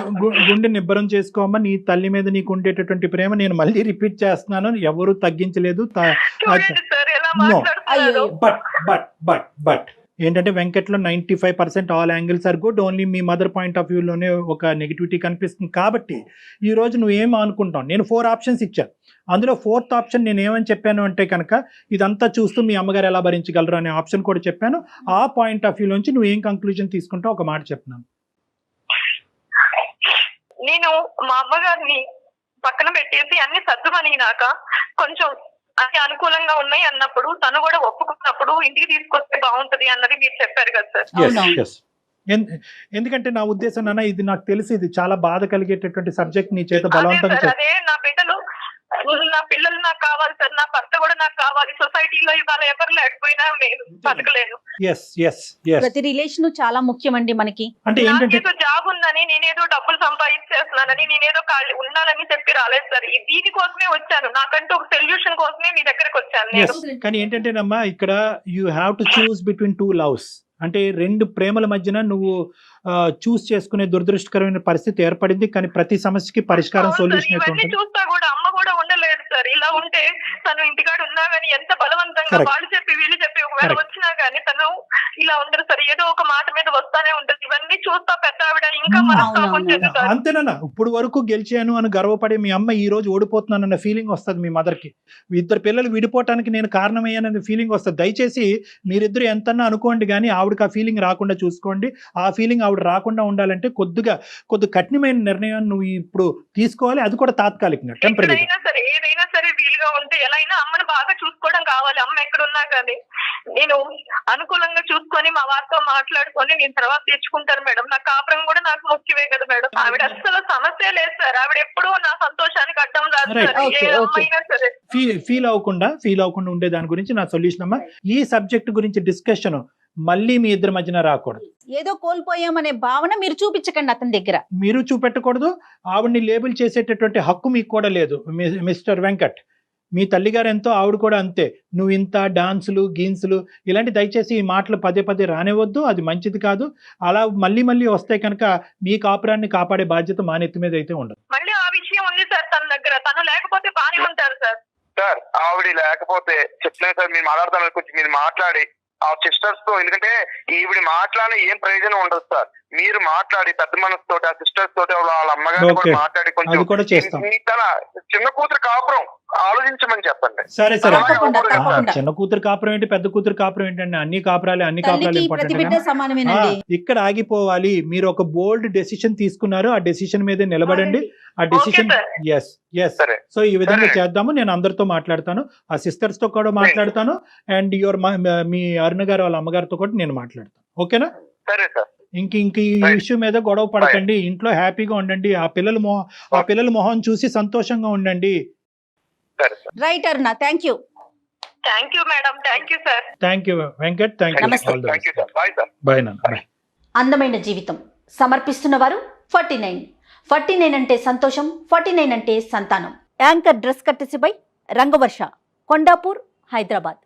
Speaker 3: గుండె నిబ్బరం చేసుకోమ్మా. నీ తల్లి మీద నీకు ఉండేటటువంటి ప్రేమ నేను మళ్ళీ రిపీట్ చేస్తున్నాను, ఎవరు తగ్గించలేదు.
Speaker 2: చూడండి సార్ ఎలా
Speaker 3: No.
Speaker 2: మాట్లాడుతున్నారు.
Speaker 3: బట్ ఏంటంటే వెంకట్లో 95% all angles are good, only మీ మదర్ పాయింట్ ఆఫ్ వ్యూలోనే ఒక నెగిటివిటీ కనిపిస్తుంది. కాబట్టి ఈ రోజు నువ్వు ఏం అనుకుంటావు? నేను 4 ఆప్షన్స్ ఇచ్చాను, అందులో 4th ఆప్షన్ నేను ఏమని చెప్పాను అంటే కనుక ఇదంతా చూస్తూ మీ అమ్మగారు ఎలా భరించగలరు అనే ఆప్షన్ కూడా చెప్పాను. ఆ పాయింట్ ఆఫ్ వ్యూ నుంచి నువ్వు ఏం కంక్లూజన్ తీసుకుంటావు ఒక మాట చెప్తున్నాను.
Speaker 2: నేను మా అమ్మగారిని పక్కన పెట్టేసి అన్ని సర్దుమనినాక కొంచెం అన్ని అనుకూలంగా ఉన్నాయి అన్నప్పుడు తను కూడా ఒప్పుకున్నప్పుడు ఇంటికి తీసుకొస్తే బాగుంటది అన్నది మీరు చెప్పారు కదా సార్.
Speaker 3: Yes. ఎందుకంటే నా ఉద్దేశం నాన్న, ఇది నాకు తెలిసి ఇది చాలా బాధ కలిగేటటువంటి సబ్జెక్ట్ నీ చేత బలవంతంగా
Speaker 2: అదే నా బిడ్డలు నా పిల్లలు నాకు కావాలి సార్, నా భర్త కూడా నాకు కావాలి. సొసైటీలో ఇవాళ ఎవరు లేకపోయినా నేను బతకలేను.
Speaker 4: ప్రతి రిలేషన్ చాలా ముఖ్యమండి మనకి.
Speaker 3: అంటే ఏంటంటే
Speaker 2: నాకేదో జాబ్ ఉందని, నేనేదో డబ్బులు సంపాదించేస్తున్నానని, నేనేదో ఉండాలని చెప్పి రాలేదు సార్. దీనికోసమే వచ్చాను, నాకంటూ ఒక సొల్యూషన్ కోసమే మీ దగ్గరకు వచ్చాను నేను.
Speaker 3: కానీ ఏంటంటేనమ్మా ఇక్కడ you have to choose between 2 loves. అంటే 2 ప్రేమల మధ్యన నువ్వు చూస్ చేసుకునే దురదృష్టకరమైన పరిస్థితి ఏర్పడింది. కానీ ప్రతి సమస్యకి పరిష్కారం, సొల్యూషన్ అయితే
Speaker 2: ఇవన్నీ
Speaker 3: ఉంటుంది.
Speaker 2: చూస్తా కూడా అమ్మ కూడా ఉండలేదు సార్. ఇలా ఉంటే తను ఇంటికాడ ఉన్నా గానీ ఎంత బలవంతంగా
Speaker 3: Correct.
Speaker 2: వాళ్ళు చెప్పి వీళ్ళు చెప్పి ఒకవేళ
Speaker 3: Correct.
Speaker 2: వచ్చినా గానీ తను ఇలా ఉండదు సార్. ఏదో ఒక మాట మీద వస్తానే ఉంటది. ఇవన్నీ చూస్తా పెద్ద ఆవిడ ఇంకా మనస్తాపం చెందుతారు.
Speaker 3: అంతేనా? ఇప్పుడు వరకు గెలిచాను అని గర్వపడే మీ అమ్మ ఈ రోజు ఓడిపోతున్నానన్న ఫీలింగ్ వస్తుంది మీ మదర్కి. 2 పిల్లలు విడిపోవటానికి నేను కారణమయ్యానన్న ఫీలింగ్ వస్తుంది. దయచేసి మీరిద్దరు ఎంతన్నా అనుకోండి కానీ ఆవిడకి ఆ ఫీలింగ్ రాకుండా చూసుకోండి. ఆ ఫీలింగ్ ఆవిడ రాకుండా ఉండాలంటే కొద్ది కఠినమైన నిర్ణయం నువ్వు ఇప్పుడు తీసుకోవాలి, అది కూడా తాత్కాలికంగా, టెంపరీ.
Speaker 2: ఏదైనా సరే వీలుగా ఉంటే ఎలా అయినా అమ్మను బాగా చూసుకోవడం కావాలి. అమ్మ ఎక్కడున్నా కానీ నేను అనుకూలంగా చూసుకొని మా వారితో మాట్లాడుకొని నేను తర్వాత తెచ్చుకుంటాను మేడం. నా కాపురం కూడా నాకు ముఖ్యమే కదా మేడం. ఆవిడ అసలు సమస్య లేదు సార్. ఆవిడ ఎప్పుడూ నా సంతోషానికి అడ్డం రాదు సార్. ఏ అమ్మైనా సరే
Speaker 3: ఫీల్ అవ్వకుండా ఉండే దాని గురించి నా సొల్యూషన్ అమ్మా. ఈ సబ్జెక్ట్ గురించి డిస్కషన్ మళ్ళీ మీ ఇద్దరి మధ్యన రాకూడదు.
Speaker 4: ఏదో కోల్పోయామనే భావన మీరు చూపించకండి అతని దగ్గర.
Speaker 3: మీరు చూపెట్టకూడదు, ఆవిడ్ని లేబుల్ చేసేటటువంటి హక్కు మీకు కూడా లేదు. మిస్టర్ వెంకట్, మీ తల్లిగారు ఎంతో ఆవిడ కూడా అంతే. నువ్వు ఇంత డాన్సులు గీన్సులు ఇలాంటి దయచేసి ఈ మాటలు పదే రానివద్దు, అది మంచిది కాదు. అలా మళ్ళీ వస్తే కనుక మీ కాపురాన్ని కాపాడే బాధ్యత మా నెత్తి మీద అయితే ఉండదు.
Speaker 2: మళ్ళీ ఆ విషయం ఉంది సార్ తన దగ్గర. తను లేకపోతే బానే ఉంటారు సార్.
Speaker 5: సార్ ఆవిడ లేకపోతే చెప్తున్నాను సార్, మీరు మాట్లాడతాను కొంచెం మీరు మాట్లాడి ఆ సిస్టర్స్ తో, ఎందుకంటే ఈవిడ మాట్లాడి ఏం ప్రయోజనం ఉండదు సార్. మీరు మాట్లాడి పెద్ద మనసు తోటి ఆ సిస్టర్స్ తోటి వాళ్ళ అమ్మగారిని కూడా మాట్లాడి కొంచెం తన చిన్న కూతురు కాపురం ఆలోచించమని చెప్పండి.
Speaker 3: సరే చిన్న కూతురు కాపురం ఏంటి, పెద్ద కూతురు కాపురం ఏంటండి? అన్ని కాపురాలు ఇంపార్టెంట్. ఇక్కడ ఆగిపోవాలి. మీరు ఒక బోల్డ్ డెసిషన్ తీసుకున్నారు, ఆ డెసిషన్ మీదే నిలబడండి. ఆ డెసిషన్ ఎస్ సో ఈ విధంగా చేద్దాము. నేను అందరితో మాట్లాడతాను, ఆ సిస్టర్స్ తో కూడా మాట్లాడతాను, అండ్ మీ అరుణ గారు వాళ్ళ అమ్మగారితో కూడా నేను మాట్లాడతాను. ఓకేనా?
Speaker 5: సరే సార్.
Speaker 3: ఇంక ఈ ఇష్యూ మీద గొడవ పడకండి, ఇంట్లో హ్యాపీగా ఉండండి. ఆ పిల్లల మొహం చూసి సంతోషంగా ఉండండి.
Speaker 4: Right Aruna, thank you
Speaker 2: madam. Thank you sir.
Speaker 3: Thank you Venkat. Thank you. Bye నాన్న.
Speaker 4: అందమైన జీవితం సమర్పిస్తున్న వారు 49 అంటే సంతోషం, 49 అంటే సంతానం. యాంకర్ డ్రెస్ కట్టెసిపై రంగవర్ష, కొండాపూర్, హైదరాబాద్.